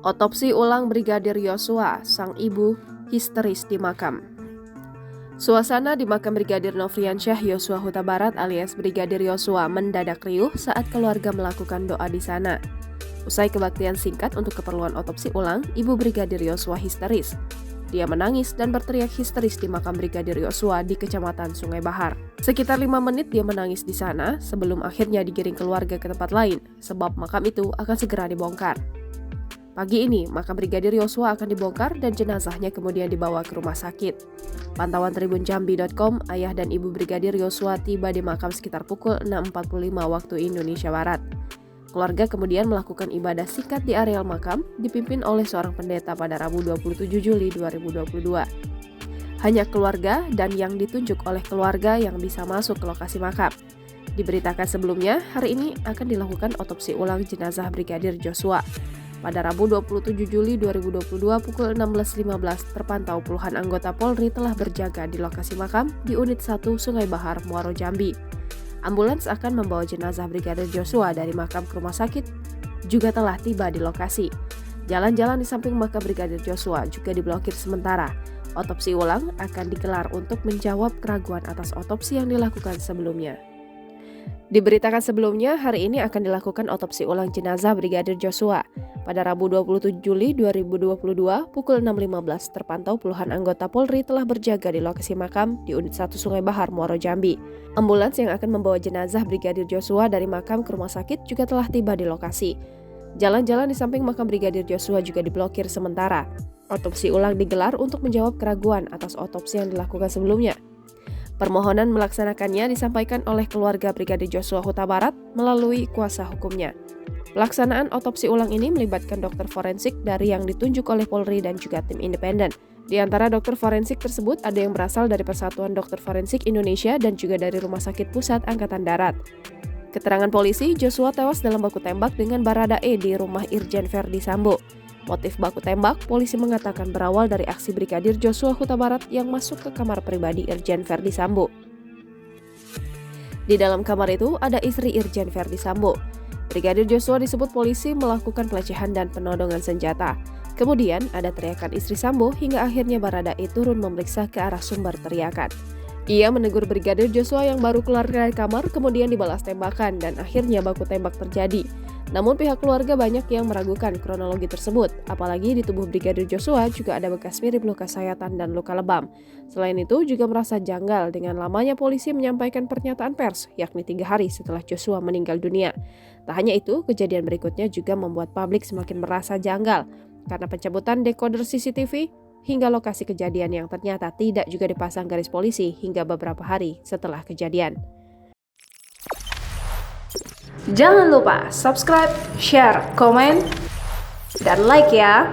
Otopsi ulang Brigadir Yosua, sang ibu histeris di makam. Suasana di makam Brigadir Nofriansyah Yosua Huta Barat alias Brigadir Yosua mendadak riuh saat keluarga melakukan doa di sana. Usai kebaktian singkat untuk keperluan otopsi ulang, ibu Brigadir Yosua histeris. Dia menangis dan berteriak histeris di makam Brigadir Yosua di Kecamatan Sungai Bahar. Sekitar 5 menit dia menangis di sana sebelum akhirnya digiring keluarga ke tempat lain, sebab makam itu akan segera dibongkar. Pagi ini, makam Brigadir Yosua akan dibongkar dan jenazahnya kemudian dibawa ke rumah sakit. Pantauan tribunjambi.com, ayah dan ibu Brigadir Yosua tiba di makam sekitar pukul 6.45 waktu Indonesia Barat. Keluarga kemudian melakukan ibadah singkat di areal makam, dipimpin oleh seorang pendeta pada Rabu 27 Juli 2022. Hanya keluarga dan yang ditunjuk oleh keluarga yang bisa masuk ke lokasi makam. Diberitakan sebelumnya, hari ini akan dilakukan otopsi ulang jenazah Brigadir Joshua. Pada Rabu 27 Juli 2022 pukul 16.15 terpantau puluhan anggota Polri telah berjaga di lokasi makam di Unit 1 Sungai Bahar, Muaro Jambi. Ambulans akan membawa jenazah Brigadir Joshua dari makam ke rumah sakit juga telah tiba di lokasi. Jalan-jalan di samping makam Brigadir Joshua juga diblokir sementara. Otopsi ulang akan digelar untuk menjawab keraguan atas otopsi yang dilakukan sebelumnya. Diberitakan sebelumnya, hari ini akan dilakukan otopsi ulang jenazah Brigadir Joshua. Pada Rabu 27 Juli 2022 pukul 6.15 terpantau puluhan anggota Polri telah berjaga di lokasi makam di Unit 1 Sungai Bahar, Muaro Jambi. Ambulans yang akan membawa jenazah Brigadir Joshua dari makam ke rumah sakit juga telah tiba di lokasi. Jalan-jalan di samping makam Brigadir Joshua juga diblokir sementara. Otopsi ulang digelar untuk menjawab keraguan atas otopsi yang dilakukan sebelumnya. Permohonan melaksanakannya disampaikan oleh keluarga Brigadir Joshua Huta Barat melalui kuasa hukumnya. Pelaksanaan otopsi ulang ini melibatkan dokter forensik dari yang ditunjuk oleh Polri dan juga tim independen. Di antara dokter forensik tersebut ada yang berasal dari Persatuan Dokter Forensik Indonesia dan juga dari Rumah Sakit Pusat Angkatan Darat. Keterangan polisi, Joshua tewas dalam baku tembak dengan Baradae di rumah Irjen Verdi Sambo. Motif baku tembak, polisi mengatakan berawal dari aksi Brigadir Joshua Huta Barat yang masuk ke kamar pribadi Irjen Verdi Sambo. Di dalam kamar itu ada istri Irjen Verdi Sambo. Brigadir Joshua disebut polisi melakukan pelecehan dan penodongan senjata. Kemudian ada teriakan istri Sambo hingga akhirnya Baradae turun memeriksa ke arah sumber teriakan. Ia menegur Brigadir Joshua yang baru keluar dari kamar kemudian dibalas tembakan dan akhirnya baku tembak terjadi. Namun pihak keluarga banyak yang meragukan kronologi tersebut, apalagi di tubuh Brigadir Joshua juga ada bekas mirip luka sayatan dan luka lebam. Selain itu juga merasa janggal dengan lamanya polisi menyampaikan pernyataan pers, yakni 3 hari setelah Joshua meninggal dunia. Tak hanya itu, kejadian berikutnya juga membuat publik semakin merasa janggal karena pencabutan dekoder CCTV hingga lokasi kejadian yang ternyata tidak juga dipasang garis polisi hingga beberapa hari setelah kejadian. Jangan lupa subscribe, share, komen, dan like ya!